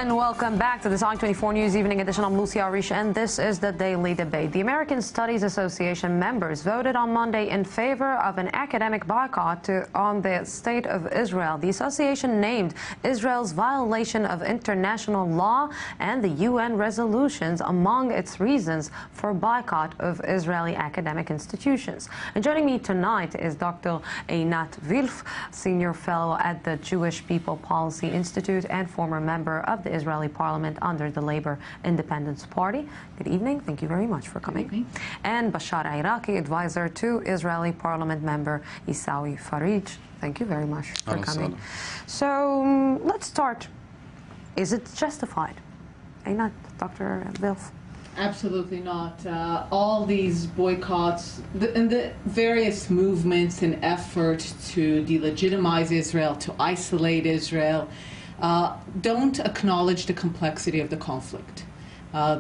and welcome back to the SONG 24 News Evening Edition. I'm Lucia Arish, and this is the Daily Debate. The American Studies Association members voted on Monday in favor of an academic boycott on the State of Israel. The association named Israel's violation of international law and the UN resolutions among its reasons for boycott of Israeli academic institutions. And joining me tonight is Dr. Einat Wilf, Senior Fellow at the Jewish People Policy Institute and former member of the Israeli Parliament under the Labor Independence Party. Good evening. Thank you very much for coming. And Bashar Iraqi, advisor to Israeli Parliament member Isawi Farij. Thank you very much for coming. So let's start. Is it justified? Einat, Dr. Wilf? Absolutely not. All these boycotts and the various movements and effort to delegitimize Israel, to isolate Israel, don't acknowledge the complexity of the conflict.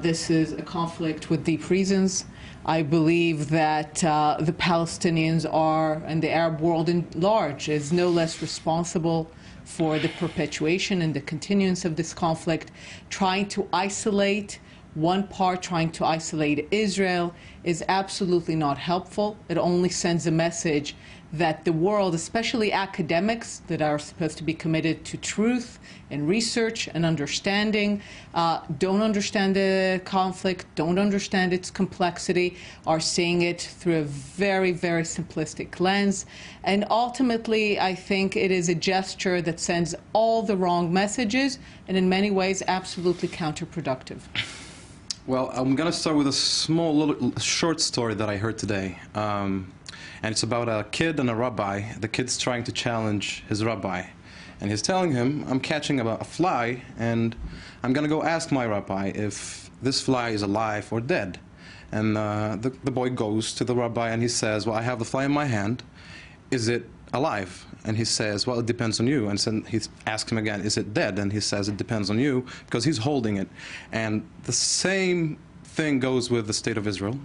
This is a conflict with deep reasons. I believe that the Palestinians are, and the Arab world in large, is no less responsible for the perpetuation and the continuance of this conflict. Trying to isolate one part, trying to isolate Israel, is absolutely not helpful. It only sends a message that the world, especially academics that are supposed to be committed to truth and research and understanding, don't understand the conflict, don't understand its complexity, are seeing it through a very, very simplistic lens. And ultimately, I think it is a gesture that sends all the wrong messages and in many ways absolutely counterproductive. Well, I'm going to start with a small, little, short story that I heard today. And it's about a kid and a rabbi. The kid's trying to challenge his rabbi. And he's telling him, I'm catching a fly, and I'm going to go ask my rabbi if this fly is alive or dead. And the boy goes to the rabbi and he says, well, I have the fly in my hand. Is it alive? And he says, well, it depends on you. And so he asks him again, is it dead? And he says, it depends on you, because he's holding it. And the same thing goes with the State of Israel.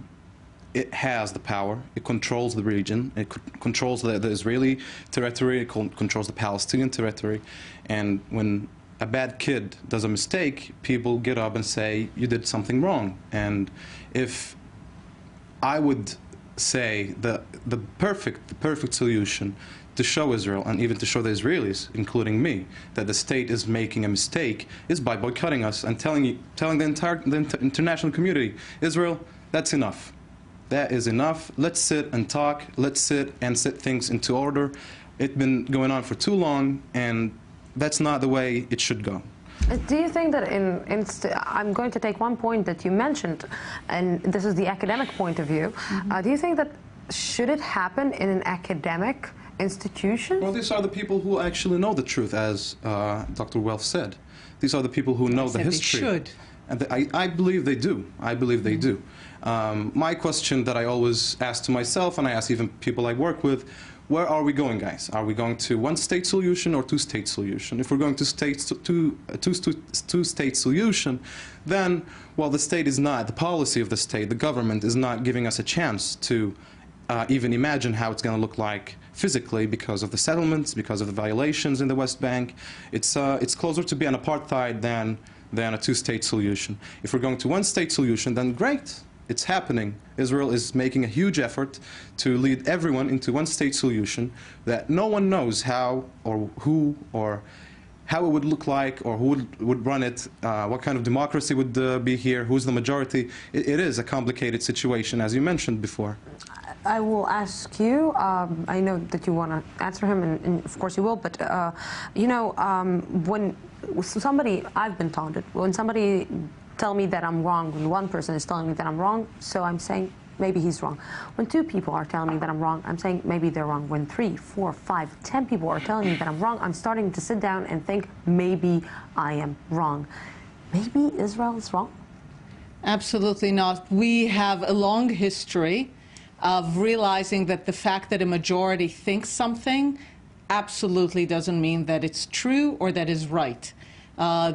It has the power. It controls the region. It controls the Israeli territory. It controls the Palestinian territory. And when a bad kid does a mistake, people get up and say, you did something wrong. And if I would say the perfect solution to show Israel, and even to show the Israelis, including me, that the state is making a mistake, is by boycotting us and telling the international community, Israel, that's enough. That is enough. Let's sit and talk. Let's sit and set things into order. It's been going on for too long, and that's not the way it should go. Do you think that I'm going to take one point that you mentioned, and this is the academic point of view. Do you think that should it happen in an academic institution? Well, these are the people who actually know the truth, as Dr. Wilf said. These are the people who know the history. They should. And I believe they do. I believe they do. My question that I always ask to myself, and I ask even people I work with, where are we going, guys? Are we going to one-state solution or two-state solution? If we're going to two-state solution, then, well, the state is not, the policy of the state, the government is not giving us a chance to even imagine how it's going to look like physically because of the settlements, because of the violations in the West Bank. It's closer to be an apartheid than a two-state solution. If we're going to one-state solution, then great. It's happening. Israel is making a huge effort to lead everyone into one-state solution that no one knows how or who or how it would look like or who would run it, what kind of democracy would be here, who's the majority. It is a complicated situation, as you mentioned before. I will ask you, I know that you want to answer him, and of course you will, but you know, when somebody, I've been taunted, when somebody tell me that I'm wrong, when one person is telling me that I'm wrong, so I'm saying maybe he's wrong. When two people are telling me that I'm wrong, I'm saying maybe they're wrong. When 3, 4, 5, 10 people are telling me that I'm wrong, I'm starting to sit down and think maybe I am wrong. Maybe Israel is wrong? Absolutely not. We have a long history of realizing that the fact that a majority thinks something absolutely doesn't mean that it's true or that is right.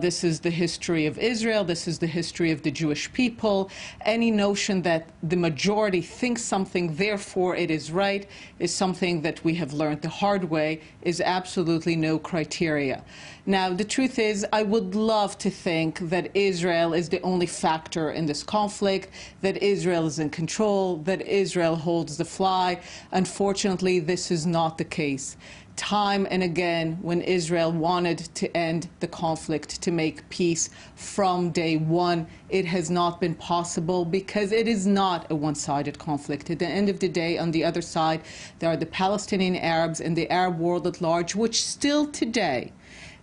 This is the history of Israel. This is the history of the Jewish people. Any notion that the majority thinks something, therefore it is right, is something that we have learned the hard way, is absolutely no criteria. Now, the truth is, I would love to think that Israel is the only factor in this conflict, that Israel is in control, that Israel holds the flag. Unfortunately, this is not the case. Time and again, when Israel wanted to end the conflict, to make peace from day one, it has not been possible because it is not a one-sided conflict. At the end of the day, on the other side, there are the Palestinian Arabs and the Arab world at large, which still today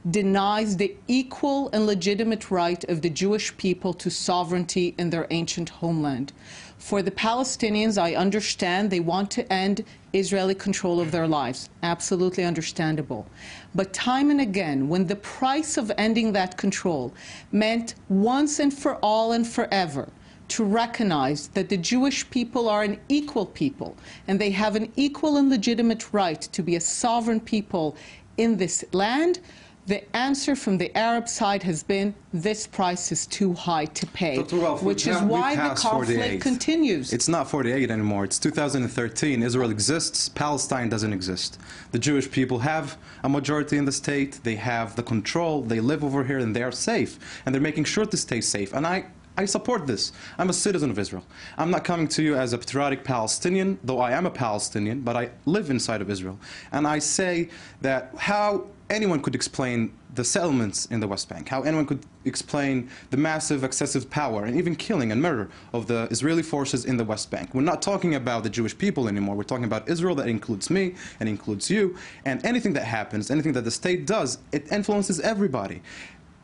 denies the equal and legitimate right of the Jewish people to sovereignty in their ancient homeland. For the Palestinians, I understand they want to end Israeli control of their lives. Absolutely understandable. But time and again, when the price of ending that control meant once and for all and forever to recognize that the Jewish people are an equal people and they have an equal and legitimate right to be a sovereign people in this land, the answer from the Arab side has been this price is too high to pay, which is why the conflict continues. It's not 48 anymore. It's 2013. Israel exists. Palestine doesn't exist. The Jewish people have a majority in the state. They have the control. They live over here and they are safe. And they're making sure to stay safe. And I support this. I'm a citizen of Israel. I'm not coming to you as a patriotic Palestinian, though I am a Palestinian, but I live inside of Israel. And I say that how anyone could explain the settlements in the West Bank, how anyone could explain the massive excessive power and even killing and murder of the Israeli forces in the West Bank. We're not talking about the Jewish people anymore. We're talking about Israel. That includes me and includes you. And anything that happens, anything that the state does, it influences everybody.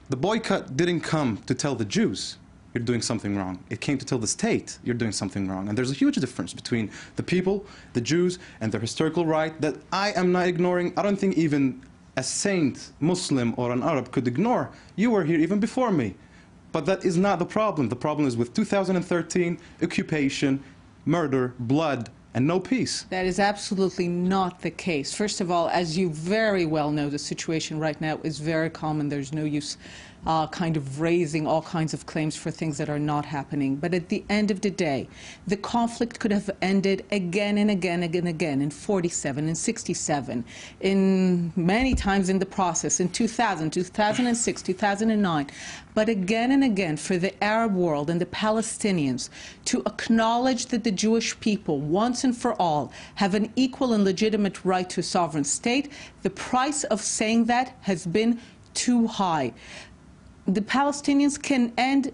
The boycott didn't come to tell the Jews you're doing something wrong. It came to tell the state you're doing something wrong. And there's a huge difference between the people, the Jews, and their historical right that I am not ignoring. I don't think even a saint, Muslim, or an Arab could ignore. You were here even before me. But that is not the problem. The problem is with 2013, occupation, murder, blood, and no peace. That is absolutely not the case. First of all, as you very well know, the situation right now is very calm and there's no use kind of raising all kinds of claims for things that are not happening. But at the end of the day, the conflict could have ended again and again and again in 47, in 67, in many times in the process, in 2000, 2006, 2009. But again and again, for the Arab world and the Palestinians to acknowledge that the Jewish people, once and for all, have an equal and legitimate right to a sovereign state, the price of saying that has been too high. The Palestinians can end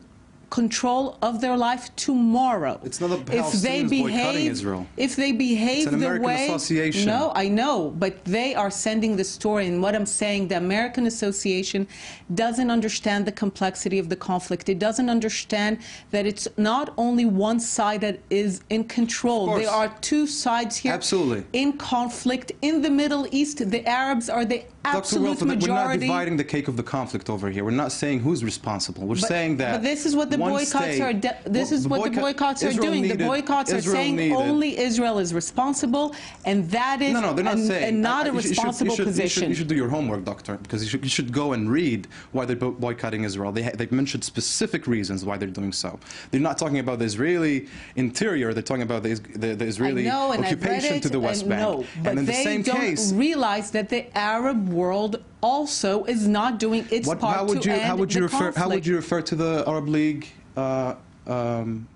control of their life tomorrow. It's not the Palestinians boycotting Israel. If they behave the way... It's an American association. No, I know, but they are sending the story. And what I'm saying, the American Association doesn't understand the complexity of the conflict. It doesn't understand that it's not only one side that is in control. There are two sides here. Absolutely. In conflict. In the Middle East, the Arabs are the absolute majority. We're not dividing the cake of the conflict over here. We're not saying who's responsible. We're saying that. But this is what the boycotts are. This is what the boycotts are doing. The boycotts are saying only Israel is responsible, and that is no, they're not saying, and not a responsible position. You should do your homework, doctor, because you should go and read why they're boycotting Israel. They've mentioned specific reasons why they're doing so. They're not talking about the Israeli interior. They're talking about the Israeli occupation to the West Bank. But in the same case, don't realize that the Arab world also is not doing its part to end the conflict. How would you refer to the Arab League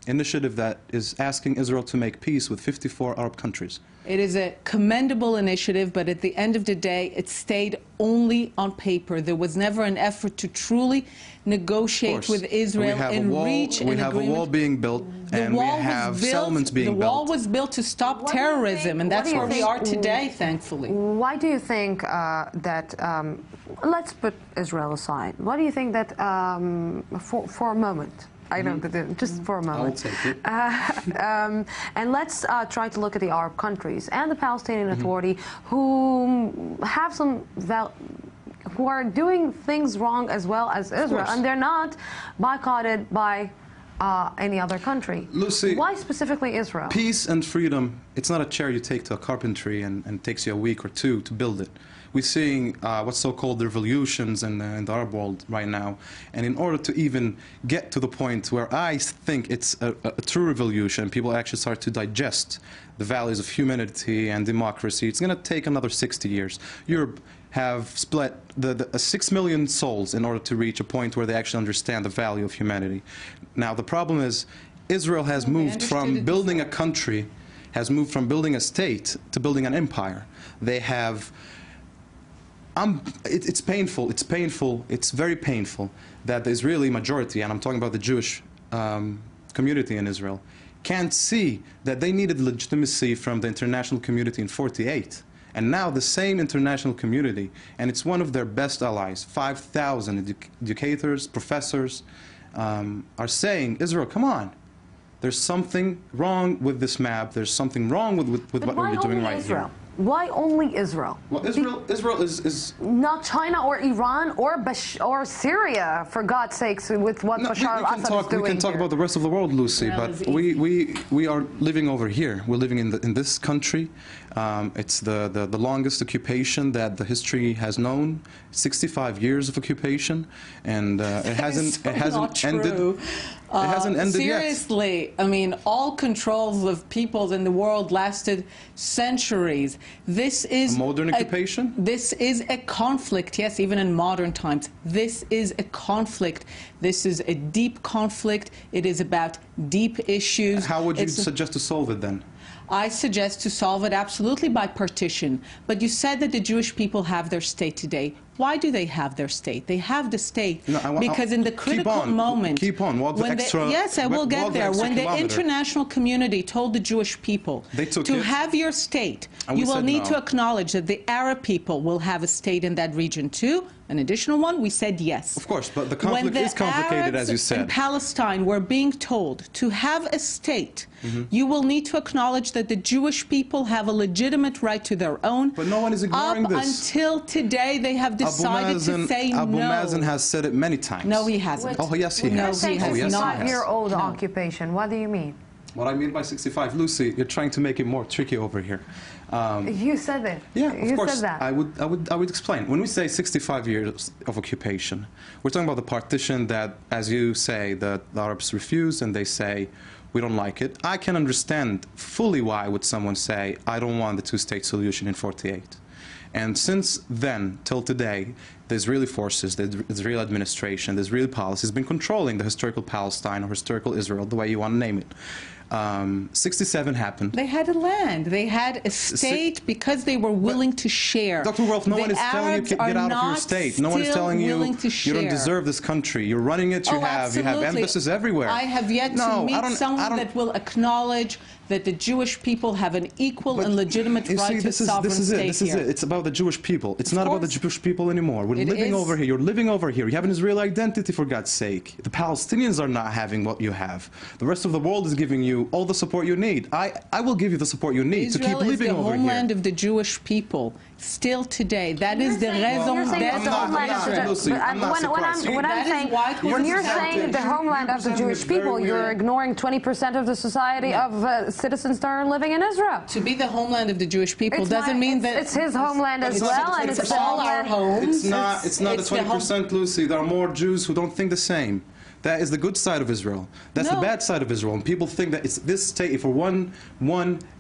initiative that is asking Israel to make peace with 54 Arab countries? It is a commendable initiative, but at the end of the day, it stayed only on paper. There was never an effort to truly negotiate with Israel and reach an agreement. We have a wall being built, and we have settlements being built. The wall was built to stop terrorism, and that's where we are today, thankfully. Why do you think that, let's put Israel aside, why do you think that, for a moment, I know that just for a moment. I'll take it. And let's try to look at the Arab countries and the Palestinian Authority, who have who are doing things wrong as well as Israel, and they're not boycotted by any other country. Lucy, why specifically Israel? Peace and freedom, it's not a chair you take to a carpentry and it takes you a week or two to build it. We're seeing what's so-called revolutions in the Arab world right now. And in order to even get to the point where I think it's a true revolution, people actually start to digest the values of humanity and democracy, it's going to take another 60 years. Europe have split 6 million souls in order to reach a point where they actually understand the value of humanity. Now, the problem is Israel has moved from building a country, has moved from building a state to building an empire. They have... it's painful, it's very painful that the Israeli majority, and I'm talking about the Jewish community in Israel, can't see that they needed legitimacy from the international community in '48. And now the same international community, and it's one of their best allies, 5,000 educators, professors, are saying, Israel, come on. There's something wrong with this map. There's something wrong with what we're doing right here. Why only Israel? Well, Israel is not China or Iran or Syria, for God's sakes, with what Bashar al-Assad is doing. We can talk about the rest of the world, Lucy, but we are living over here. We're living in this country. It's the longest occupation that the history has known. 65 years of occupation, and it hasn't ended. It hasn't ended yet. Seriously, I mean, all controls of peoples in the world lasted centuries. This is a modern occupation? This is a conflict, yes, even in modern times. This is a conflict. This is a deep conflict. It is about deep issues. How would you suggest to solve it then? I suggest to solve it absolutely by partition. But you said that the Jewish people have their state today. Why do they have their state? They have the state because in the critical moment... Yes, I will get there. When the international community told the Jewish people to have your state, you will need to acknowledge that the Arab people will have a state in that region too. An additional one, we said yes. Of course, but the conflict is complicated, as you said. When the Arabs in Palestine were being told to have a state, you will need to acknowledge that the Jewish people have a legitimate right to their own. But no one is ignoring this. Until today, they have decided to say no. Abu Mazen has said it many times. No, he hasn't. Oh, yes, he has. When you're saying 65-year-old occupation, what do you mean? What I mean by 65, Lucy, you're trying to make it more tricky over here. You said it. Yeah, of course. Said that. I would explain. When we say 65 years of occupation, we're talking about the partition that, as you say, the Arabs refuse and they say, we don't like it. I can understand fully why would someone say, I don't want the two-state solution in '48. And since then, till today, the Israeli forces, the Israeli administration, the Israeli policy has been controlling the historical Palestine or historical Israel, the way you want to name it. 67 happened. They had a land. They had a state because they were willing to share. Dr. Wolf, no one is telling you to get out of your state. No one is telling you you don't deserve this country. You're running it. You have emphasis everywhere. I have yet to meet someone that will acknowledge that the Jewish people have an equal and legitimate right to sovereign state This is it. It's about the Jewish people. It's not about the Jewish people anymore. We're living over here. You're living over here. You have an Israeli identity, for God's sake. The Palestinians are not having what you have. The rest of the world is giving you all the support you need. I will give you the support you need to keep living over here. Israel is the homeland of the Jewish people. Still today, that is the raison d'être. When you're saying the homeland of the Jewish people, you're ignoring 20% of the society of citizens that are living in Israel. To be the homeland of the Jewish people doesn't mean that it's his homeland as well, and it's all our homes. It's not the 20%, Lucy. There are more Jews who don't think the same. That is the good side of Israel. That's the bad side of Israel. And people think that it's this state for one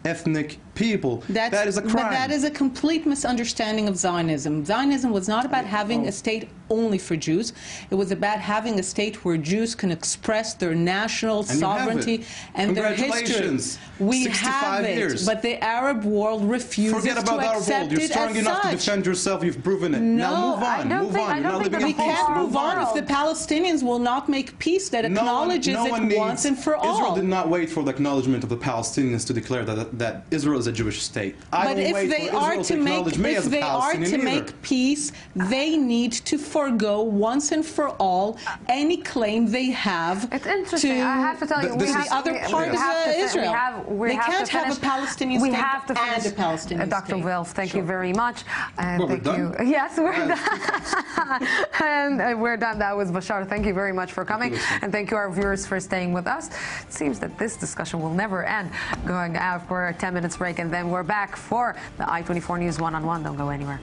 ethnic people. That is a crime. But that is a complete misunderstanding of Zionism. Zionism was not about having a state only for Jews. It was about having a state where Jews can express their national sovereignty and their history. We have it, but the Arab world refuses to accept it as such. Forget about the Arab world. You're strong enough to defend yourself. You've proven it. Now move on. Move on. You're not living in peace. We can't move on if the Palestinians will not make peace that acknowledges it once and for all. Israel did not wait for the acknowledgement of the Palestinians to declare that Israel is a Jewish state. I But don't if wait they for are Israel to make, acknowledge me if as a they are Palestinian to either. make peace, they need to forgo once and for all any claim they have. It's interesting. I have to tell you, This we is have the other we part of have to Israel. We They have can't to have a finish. Palestinian we state have to and finish. a Palestinian Dr. state. Wilf, thank you very much. And Well, we're thank done? you. Yes, we're done. And we're done. That was Bashar. Thank you very much for coming, and thank you our viewers for staying with us. It seems that this discussion will never end. Going out for a 10 minutes break, and then we're back for the I-24 News One-on-One. Don't go anywhere.